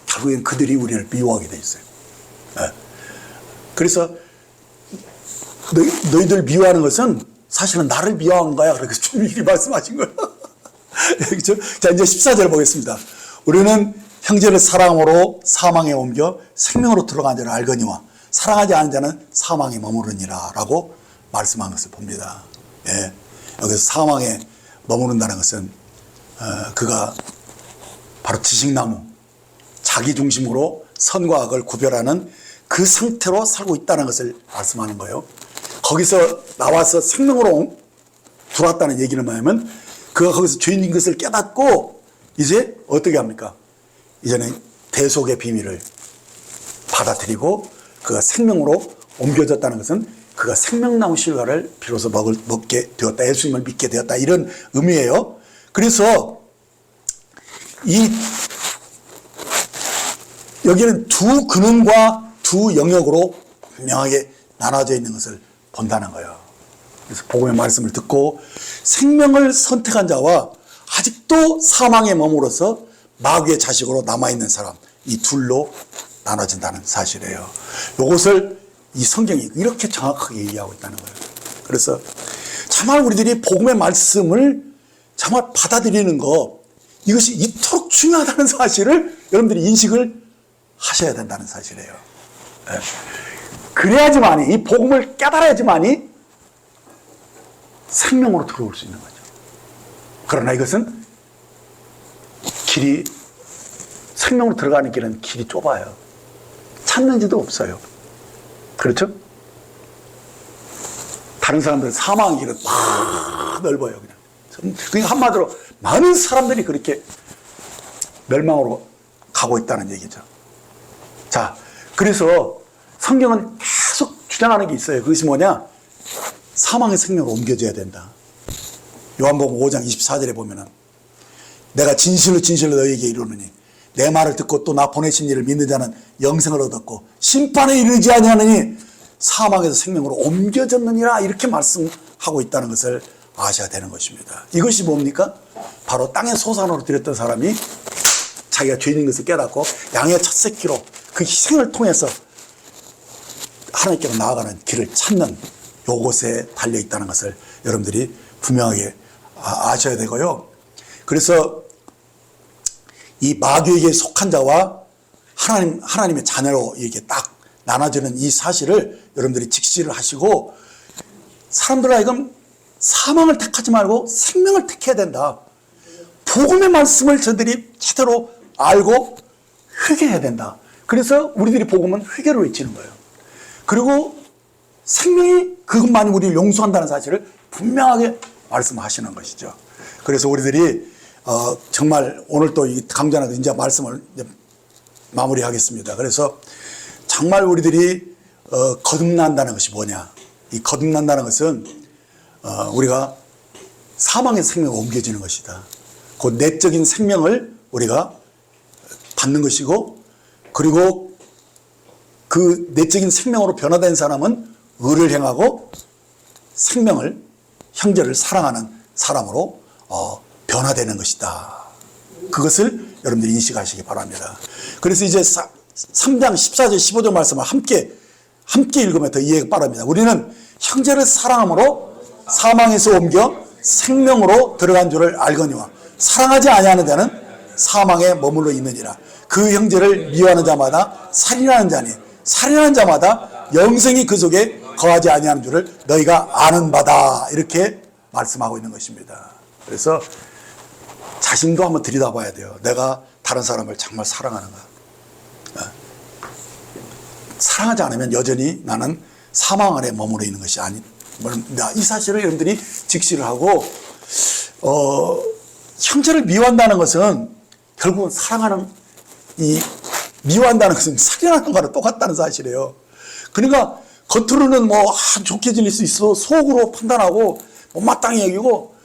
결국엔 그들이 우리를 미워하게 돼 있어요. 그래서 너희들 미워하는 것은 사실은 나를 미워한 거야. 그래서 주님이 말씀하신 거예요. 그렇죠? 자, 이제 14절 보겠습니다. 우리는 형제를 사랑으로 사망에 옮겨 생명으로 들어간 자를 알거니와 사랑하지 않은 자는 사망에 머무르니라 라고 말씀한 것을 봅니다. 예. 여기서 사망에 머무른다는 것은 그가 바로 지식나무, 자기 중심으로 선과 악을 구별하는 그 상태로 살고 있다는 것을 말씀하는 거예요. 거기서 나와서 생명으로 들어왔다는 얘기는 뭐냐면 그가 거기서 죄인인 것을 깨닫고 이제 어떻게 합니까? 이제는 대속의 비밀을 받아들이고 그가 생명으로 옮겨졌다는 것은 그가 생명나무 실과를 비로소 먹게 되었다. 예수님을 믿게 되었다. 이런 의미예요. 그래서 여기는 두 근원과 두 영역으로 분명하게 나눠져 있는 것을 본다는 거예요. 그래서 복음의 말씀을 듣고 생명을 선택한 자와 아직도 사망에 머물러서 마귀의 자식으로 남아있는 사람, 이 둘로 나눠진다는 사실이에요. 이것을 이 성경이 이렇게 정확하게 얘기하고 있다는 거예요. 그래서 정말 우리들이 복음의 말씀을 정말 받아들이는 것, 이것이 이토록 중요하다는 사실을 여러분들이 인식을 하셔야 된다는 사실이에요. 그래야지만이, 이 복음을 깨달아야지만이 생명으로 들어올 수 있는 거죠. 그러나 이것은 생명으로 들어가는 길은 길이 좁아요. 찾는 데도 없어요. 그렇죠? 다른 사람들은 사망의 길은 막 넓어요. 그냥 한마디로 많은 사람들이 그렇게 멸망으로 가고 있다는 얘기죠. 자, 그래서 성경은 계속 주장하는 게 있어요. 그것이 뭐냐? 사망의 생명으로 옮겨져야 된다. 요한복음 5장 24절에 보면은 내가 진실로 진실로 너희에게 이르노니 내 말을 듣고 또 나 보내신 이를 믿는 자는 영생을 얻었고 심판에 이르지 아니하느니 사망에서 생명으로 옮겨졌느니라, 이렇게 말씀하고 있다는 것을 아셔야 되는 것입니다. 이것이 뭡니까? 바로 땅의 소산으로 드렸던 사람이 자기가 죄인인 것을 깨닫고 양의 첫 새끼로 그 희생을 통해서 하나님께로 나아가는 길을 찾는 요것에 달려있다는 것을 여러분들이 분명하게 아셔야 되고요. 그래서 이 마귀에게 속한 자와 하나님의 자녀로 이렇게 딱 나눠지는 이 사실을 여러분들이 직시를 하시고, 사람들 하여금 사망을 택하지 말고 생명을 택해야 된다. 복음의 말씀을 저들이 제대로 알고 회개해야 된다. 그래서 우리들이 복음은 회개로 외치는 거예요. 그리고 생명이 그것만이 우리를 용서한다는 사실을 분명하게 말씀하시는 것이죠. 그래서 우리들이 정말 오늘 또 이 강좌는 이제 말씀을 이제 마무리하겠습니다. 그래서 정말 우리들이 거듭난다는 것이 뭐냐? 이 거듭난다는 것은 우리가 사망의 생명을 옮겨지는 것이다. 그 내적인 생명을 우리가 받는 것이고, 그리고 그 내적인 생명으로 변화된 사람은 의를 행하고 생명을, 형제를 사랑하는 사람으로 변화되는 것이다. 그것을 여러분들이 인식하시기 바랍니다. 그래서 이제 3장 14절 15절 말씀을 함께 읽으면 더 이해가 빠릅니다. 우리는 형제를 사랑함으로 사망에서 옮겨 생명으로 들어간 줄을 알거니와 사랑하지 아니하는 자는 사망에 머물러 있느니라. 그 형제를 미워하는 자마다 살인하는 자니 살인하는 자마다 영생이 그 속에 거하지 아니하는 줄을 너희가 아는 바다. 이렇게 말씀하고 있는 것입니다. 그래서 자신도 한번 들여다봐야 돼요. 내가 다른 사람을 정말 사랑하는가? 사랑하지 않으면 여전히 나는 사망 안에 머무르 있는 것이 아닙니다. 이 사실을 여러분들이 직시를 하고, 형제를 미워한다는 것은 결국은 사랑하는, 미워한다는 것은 살인하는 거랑 똑같다는 사실이에요. 그러니까 겉으로는 좋게 들릴 수 있어 속으로 판단하고 못마땅히 여기고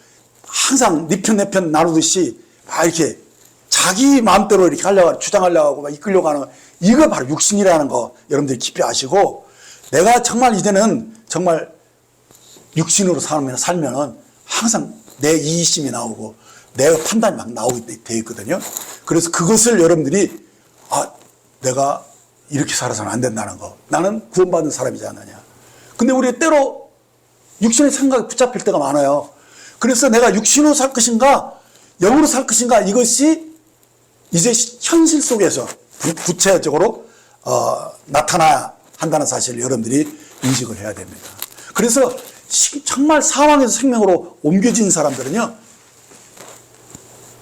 항상 네 편 내 편 나누듯이 이렇게 자기 마음대로 이렇게 하려고, 주장하려고 하고 이끌려고 하는, 이거 바로 육신이라는 거 여러분들이 깊이 아시고, 내가 정말 이제는 정말 육신으로 살면은 항상 내 이의심이 나오고 내 판단이 막 나오게 되어 있거든요. 그래서 그것을 여러분들이 내가 이렇게 살아서는 안 된다는 거. 나는 구원받은 사람이지 않느냐. 근데 우리 때로 육신의 생각이 붙잡힐 때가 많아요. 그래서 내가 육신으로 살 것인가 영으로 살 것인가, 이것이 이제 현실 속에서 구체적으로 나타나야 한다는 사실을 여러분들이 인식을 해야 됩니다. 그래서 정말 사망에서 생명으로 옮겨진 사람들은요,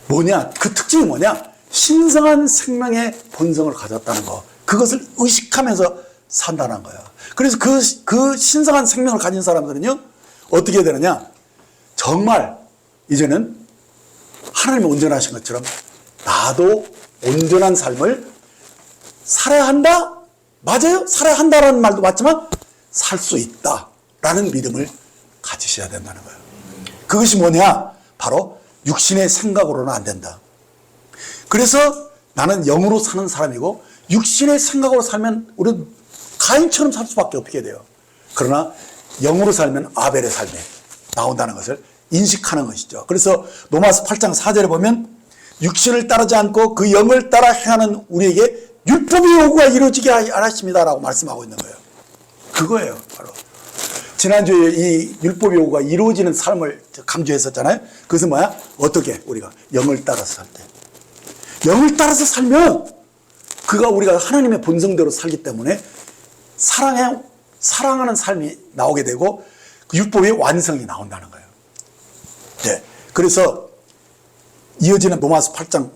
뭐냐? 그 특징이 뭐냐? 신성한 생명의 본성을 가졌다는 거. 그것을 의식하면서 산다는 거예요. 그래서 그 신성한 생명을 가진 사람들은요, 어떻게 되느냐? 정말 이제는 하나님이 온전하신 것처럼 나도 온전한 삶을 살아야 한다? 맞아요. 살아야 한다라는 말도 맞지만 살 수 있다라는 믿음을 가지셔야 된다는 거예요. 그것이 뭐냐? 바로 육신의 생각으로는 안 된다. 그래서 나는 영으로 사는 사람이고 육신의 생각으로 살면 우리는 가인처럼 살 수밖에 없게 돼요. 그러나 영으로 살면 아벨의 삶에 나온다는 것을 인식하는 것이죠. 그래서 로마서 8장 4절에 보면 육신을 따르지 않고 그 영을 따라 행하는 우리에게 율법의 요구가 이루어지게 하십니다라고 말씀하고 있는 거예요. 그거예요, 바로. 지난주에 이 율법의 요구가 이루어지는 삶을 강조했었잖아요. 그것은 뭐야? 어떻게 우리가 영을 따라서 살 때. 영을 따라서 살면 우리가 하나님의 본성대로 살기 때문에 사랑하는 삶이 나오게 되고 그 율법의 완성이 나온다는 거예요. 네. 그래서 이어지는 로마서 8장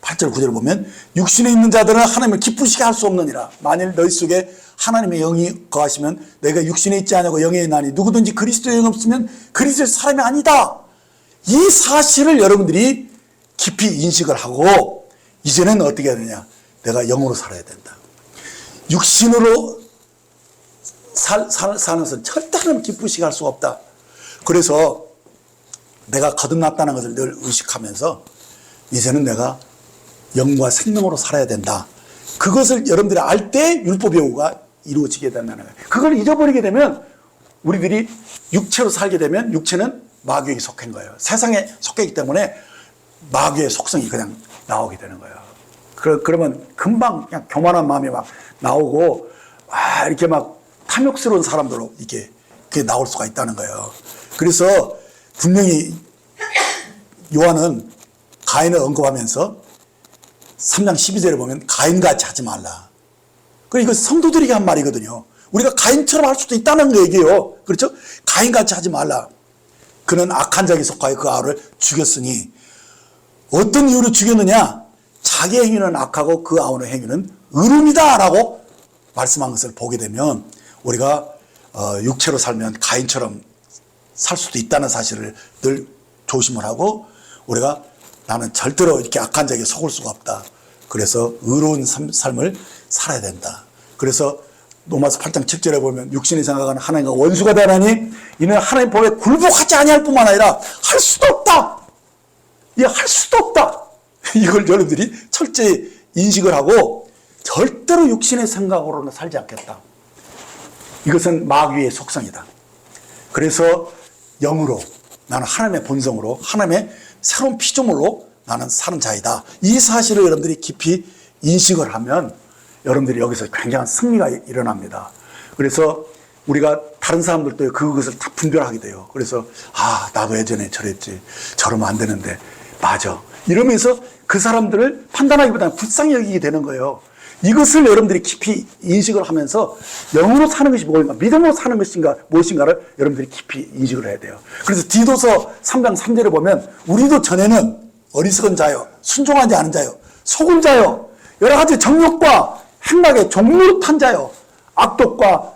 8절 9절을 보면 육신에 있는 자들은 하나님을 기쁘시게 할 수 없느니라. 만일 너희 속에 하나님의 영이 거하시면 내가 육신에 있지 않냐고 영에 있나니 누구든지 그리스도의 영이 없으면 그리스도의 사람이 아니다. 이 사실을 여러분들이 깊이 인식을 하고 이제는 어떻게 해야 되냐? 내가 영으로 살아야 된다. 육신으로 사는 것은 절대 하나님 기쁘시게 할 수가 없다. 그래서 내가 거듭났다는 것을 늘 의식하면서 이제는 내가 영과 생명으로 살아야 된다. 그것을 여러분들이 알 때 율법의 요구가 이루어지게 된다는 거예요. 그걸 잊어버리게 되면 우리들이 육체로 살게 되면 육체는 마귀에게 속한 거예요. 세상에 속해 있기 때문에 마귀의 속성이 그냥 나오게 되는 거예요. 그러면 금방 그냥 교만한 마음이 막 나오고 이렇게 막 탐욕스러운 사람들로 이렇게 나올 수가 있다는 거예요. 그래서 분명히 요한은 가인을 언급하면서 3장 12절에 보면 가인같이 하지 말라. 이거 성도들에게 한 말이거든요. 우리가 가인처럼 할 수도 있다는 얘기예요. 그렇죠? 가인같이 하지 말라. 그는 악한 자에게 속하여 그 아우를 죽였으니 어떤 이유로 죽였느냐? 자기의 행위는 악하고 그 아우의 행위는 의로움이다 라고 말씀한 것을 보게 되면 우리가 육체로 살면 가인처럼 살 수도 있다는 사실을 늘 조심을 하고 우리가 나는 절대로 이렇게 악한 자에게 속을 수가 없다. 그래서 의로운 삶을 살아야 된다. 그래서 로마서 8장 7절에 보면 육신의 생각은 하나님과 원수가 되나니 이는 하나님 법에 굴복하지 아니할 뿐만 아니라 할 수도 없다. 할 수도 없다. 이걸 여러분들이 철저히 인식을 하고 절대로 육신의 생각으로는 살지 않겠다. 이것은 마귀의 속성이다. 그래서 영으로 나는 하나님의 본성으로 하나님의 새로운 피조물로 나는 사는 자이다. 이 사실을 여러분들이 깊이 인식을 하면 여러분들이 여기서 굉장한 승리가 일어납니다. 그래서 우리가 다른 사람들도 그것을 다 분별하게 돼요. 그래서 나도 예전에 저랬지. 저러면 안 되는데 맞아. 이러면서 그 사람들을 판단하기보다는 불쌍히 여기게 되는 거예요. 이것을 여러분들이 깊이 인식을 하면서 영으로 사는 것이 뭔가 믿음으로 사는 것인가 무엇인가를 여러분들이 깊이 인식을 해야 돼요. 그래서 디도서 3장 3절에 보면 우리도 전에는 어리석은 자요 순종하지 않은 자요 속은 자요 여러 가지 정욕과 행락의 종로 탄 자요 악독과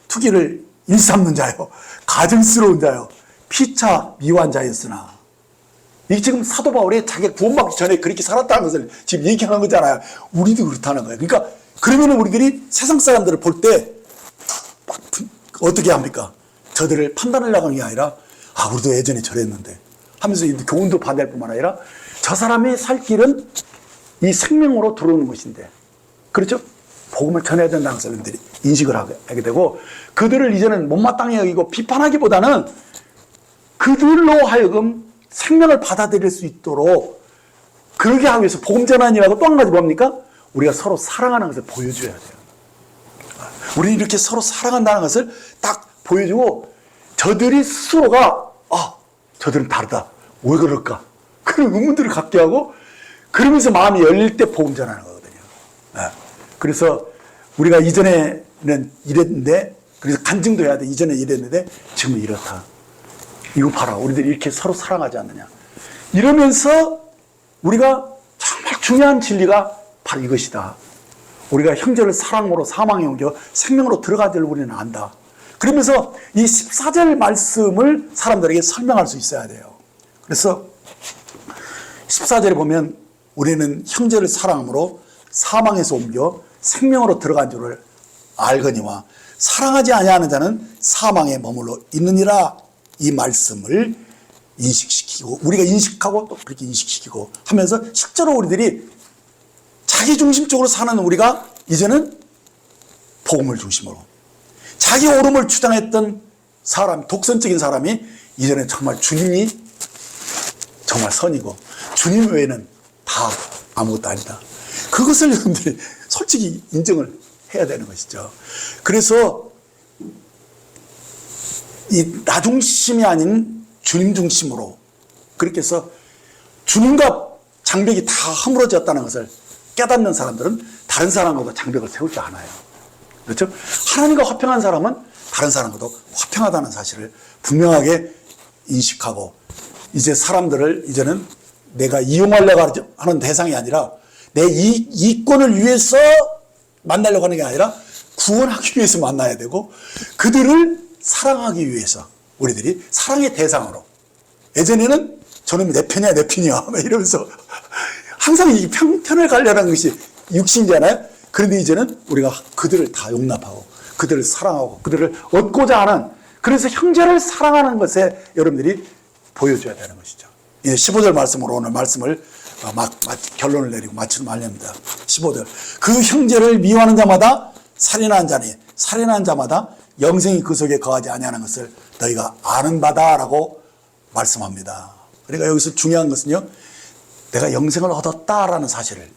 투기를 일삼는 자요 가증스러운 자요 피차 미워한 자였으나 이 지금 사도 바울이 자기가 구원받기 전에 그렇게 살았다는 것을 지금 얘기하는 거잖아요. 우리도 그렇다는 거예요. 그러니까 그러면 우리들이 세상 사람들을 볼 때 어떻게 합니까? 저들을 판단하려고 하는 게 아니라 우리도 예전에 저랬는데 하면서 교훈도 받을 뿐만 아니라 저 사람이 살 길은 이 생명으로 들어오는 것인데 그렇죠? 복음을 전해야 된다는 것을 여러분들이 인식을 하게 되고 그들을 이제는 못마땅히 여기고 비판하기보다는 그들로 하여금 생명을 받아들일 수 있도록 그러게 하기 위해서 복음 전환이라고 또 한 가지 뭡니까? 우리가 서로 사랑하는 것을 보여줘야 돼요. 우리는 이렇게 서로 사랑한다는 것을 딱 보여주고 저들이 스스로가 저들은 다르다. 왜 그럴까? 그런 의문들을 갖게 하고 그러면서 마음이 열릴 때 복음 전하는 거거든요. 그래서 우리가 이전에는 이랬는데 그래서 간증도 해야 돼. 이전에 이랬는데 지금은 이렇다. 이거 봐라. 우리들이 이렇게 서로 사랑하지 않느냐. 이러면서 우리가 정말 중요한 진리가 바로 이것이다. 우리가 형제를 사랑으로 사망에 옮겨 생명으로 들어가야 우리는 안다. 그러면서 이 14절 말씀을 사람들에게 설명할 수 있어야 돼요. 그래서 14절에 보면 우리는 형제를 사랑함으로 사망에서 옮겨 생명으로 들어간 줄을 알거니와 사랑하지 아니하는 자는 사망에 머물러 있느니라. 이 말씀을 인식시키고 우리가 인식하고 또 그렇게 인식시키고 하면서 실제로 우리들이 자기중심적으로 사는 우리가 이제는 복음을 중심으로 자기 옳음을 주장했던 사람, 독선적인 사람이 이제는 정말 주님이 정말 선이고 주님 외에는 다 아무것도 아니다. 그것을 여러분들이 솔직히 인정을 해야 되는 것이죠. 그래서 이 나 중심이 아닌 주님 중심으로 그렇게 해서 주님과 장벽이 다 허물어졌다는 것을 깨닫는 사람들은 다른 사람하고 장벽을 세우지 않아요. 그렇죠? 하나님과 화평한 사람은 다른 사람과도 화평하다는 사실을 분명하게 인식하고 이제 사람들을 이제는 내가 이용하려고 하는 대상이 아니라 내 이권을 위해서 만나려고 하는 게 아니라 구원하기 위해서 만나야 되고 그들을 사랑하기 위해서 우리들이 사랑의 대상으로 예전에는 저놈이 내 편이야 내 편이야 이러면서 항상 이 편을 가려는 것이 육신이잖아요. 그런데 이제는 우리가 그들을 다 용납하고 그들을 사랑하고 그들을 얻고자 하는 그래서 형제를 사랑하는 것에 여러분들이 보여줘야 되는 것이죠. 이제 15절 말씀으로 오늘 말씀을 결론을 내리고 마치도록 하렵니다. 15절 그 형제를 미워하는 자마다 살인한 자니 살인한 자마다 영생이 그 속에 거하지 아니하는 것을 너희가 아는 바다라고 말씀합니다. 그러니까 여기서 중요한 것은요. 내가 영생을 얻었다라는 사실을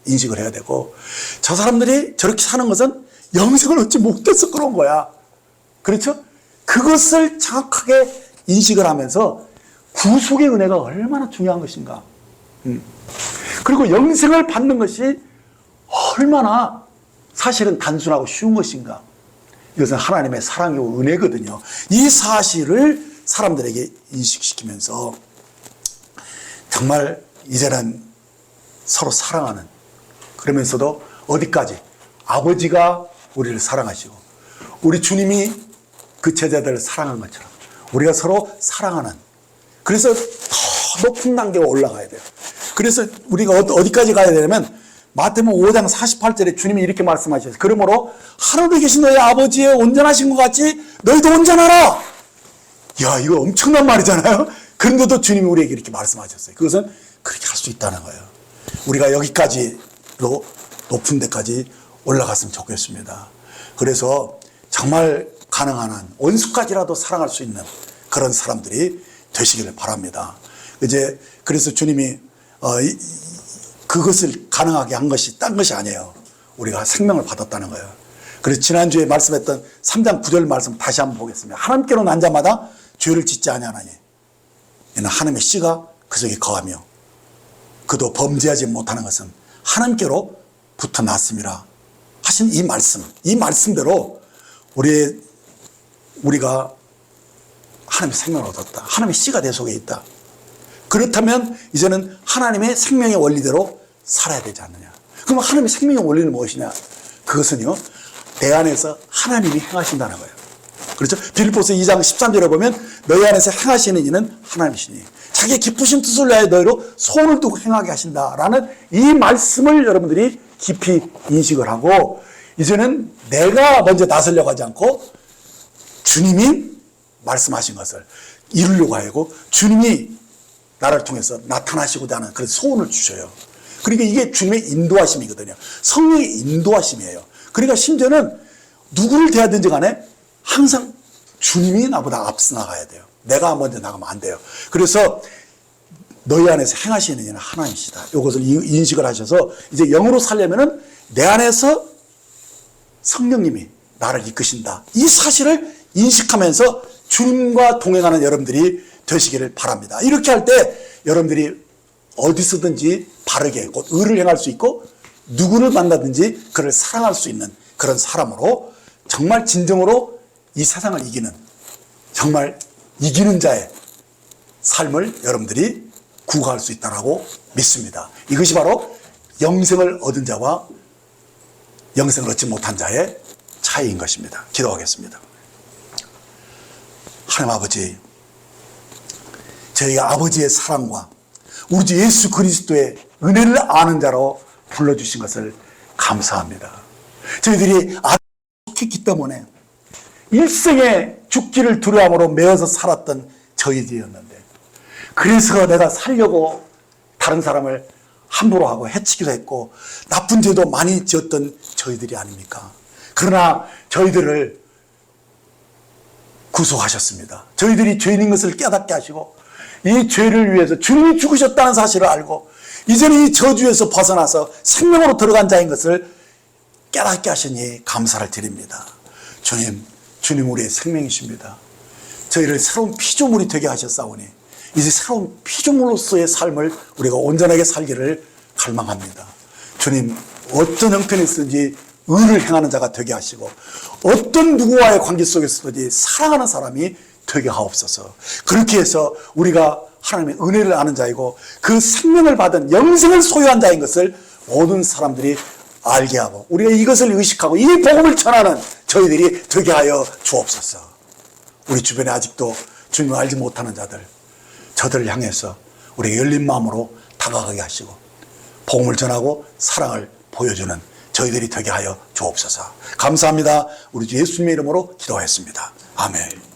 인식을 해야 되고 저 사람들이 저렇게 사는 것은 영생을 얻지 못해서 그런 거야. 그렇죠? 그것을 정확하게 인식을 하면서 구속의 은혜가 얼마나 중요한 것인가. 그리고 영생을 받는 것이 얼마나 사실은 단순하고 쉬운 것인가. 이것은 하나님의 사랑이고 은혜거든요. 이 사실을 사람들에게 인식시키면서 정말 이제는 서로 사랑하는 그러면서도 어디까지 아버지가 우리를 사랑하시고 우리 주님이 그 제자들을 사랑한 것처럼 우리가 서로 사랑하는 그래서 더 높은 단계로 올라가야 돼요. 그래서 우리가 어디까지 가야 되냐면 마태복음 5장 48절에 주님이 이렇게 말씀하셨어요. 그러므로 하늘에 계신 너희 아버지의 온전하신 것 같이 너희도 온전하라. 야, 이거 엄청난 말이잖아요. 그런데도 주님이 우리에게 이렇게 말씀하셨어요. 그것은 그렇게 할 수 있다는 거예요. 우리가 여기까지로 높은 데까지 올라갔으면 좋겠습니다. 그래서 정말 가능한 한 원수까지라도 사랑할 수 있는 그런 사람들이 되시기를 바랍니다. 이제 그래서 주님이 그것을 가능하게 한 것이 딴 것이 아니에요. 우리가 생명을 받았다는 거예요. 그래서 지난주에 말씀했던 3장 9절 말씀 다시 한번 보겠습니다. 하나님께로 난 자마다 죄를 짓지 아니하나니 이는 하나님의 씨가 그 속에 거하며 그도 범죄하지 못하는 것은 하나님께로 부터 났음이라 하신 이 말씀대로 우리가 하나님의 생명을 얻었다. 하나님의 씨가 내 속에 있다. 그렇다면 이제는 하나님의 생명의 원리대로 살아야 되지 않느냐. 그럼 하나님의 생명의 원리는 무엇이냐? 그것은요, 내 안에서 하나님이 행하신다는 거예요. 그렇죠? 빌립보서 2장 13절에 보면 너희 안에서 행하시는 이는 하나님이시니 자기의 기쁘신 뜻을 위하여 너희로 소원을 두고 행하게 하신다라는 이 말씀을 여러분들이 깊이 인식을 하고 이제는 내가 먼저 나서려고 하지 않고 주님이 말씀하신 것을 이루려고 하고 주님이 나를 통해서 나타나시고자 하는 그런 소원을 주셔요. 그러니까 이게 주님의 인도하심이거든요. 성령의 인도하심이에요. 그러니까 심지어는 누구를 대하든지 간에 항상 주님이 나보다 앞서 나가야 돼요. 내가 먼저 나가면 안 돼요. 그래서 너희 안에서 행하시는 이는 하나님이시다. 이것을 인식을 하셔서 이제 영으로 살려면은 내 안에서 성령님이 나를 이끄신다. 이 사실을 인식하면서 주님과 동행하는 여러분들이 되시기를 바랍니다. 이렇게 할 때 여러분들이 어디서든지 바르게 곧 의를 행할 수 있고 누구를 만나든지 그를 사랑할 수 있는 그런 사람으로 정말 진정으로 이 세상을 이기는, 정말 이기는 자의 삶을 여러분들이 구가할 수 있다고 믿습니다. 이것이 바로 영생을 얻은 자와 영생을 얻지 못한 자의 차이인 것입니다. 기도하겠습니다. 하나님 아버지, 저희가 아버지의 사랑과 우리 주 예수 그리스도의 은혜를 아는 자로 불러주신 것을 감사합니다. 저희들이 악했기 때문에 일생에 죽기를 두려움으로 매어서 살았던 저희들이었는데, 그래서 내가 살려고 다른 사람을 함부로 하고 해치기도 했고 나쁜 죄도 많이 지었던 저희들이 아닙니까? 그러나 저희들을 구속하셨습니다. 저희들이 죄인인 것을 깨닫게 하시고 이 죄를 위해서 주님이 죽으셨다는 사실을 알고 이제는 이 저주에서 벗어나서 생명으로 들어간 자인 것을 깨닫게 하시니 감사를 드립니다. 주님 우리의 생명이십니다. 저희를 새로운 피조물이 되게 하셨사오니 이제 새로운 피조물로서의 삶을 우리가 온전하게 살기를 갈망합니다. 주님, 어떤 형편에서든지 의를 행하는 자가 되게 하시고 어떤 누구와의 관계 속에서든지 사랑하는 사람이 되게 하옵소서. 그렇게 해서 우리가 하나님의 은혜를 아는 자이고 그 생명을 받은 영생을 소유한 자인 것을 모든 사람들이 알게 하고 우리가 이것을 의식하고 이 복음을 전하는 저희들이 되게 하여 주옵소서. 우리 주변에 아직도 주님을 알지 못하는 자들, 저들을 향해서 우리가 열린 마음으로 다가가게 하시고 복음을 전하고 사랑을 보여주는 저희들이 되게 하여 주옵소서. 감사합니다. 우리 주 예수님의 이름으로 기도했습니다. 아멘.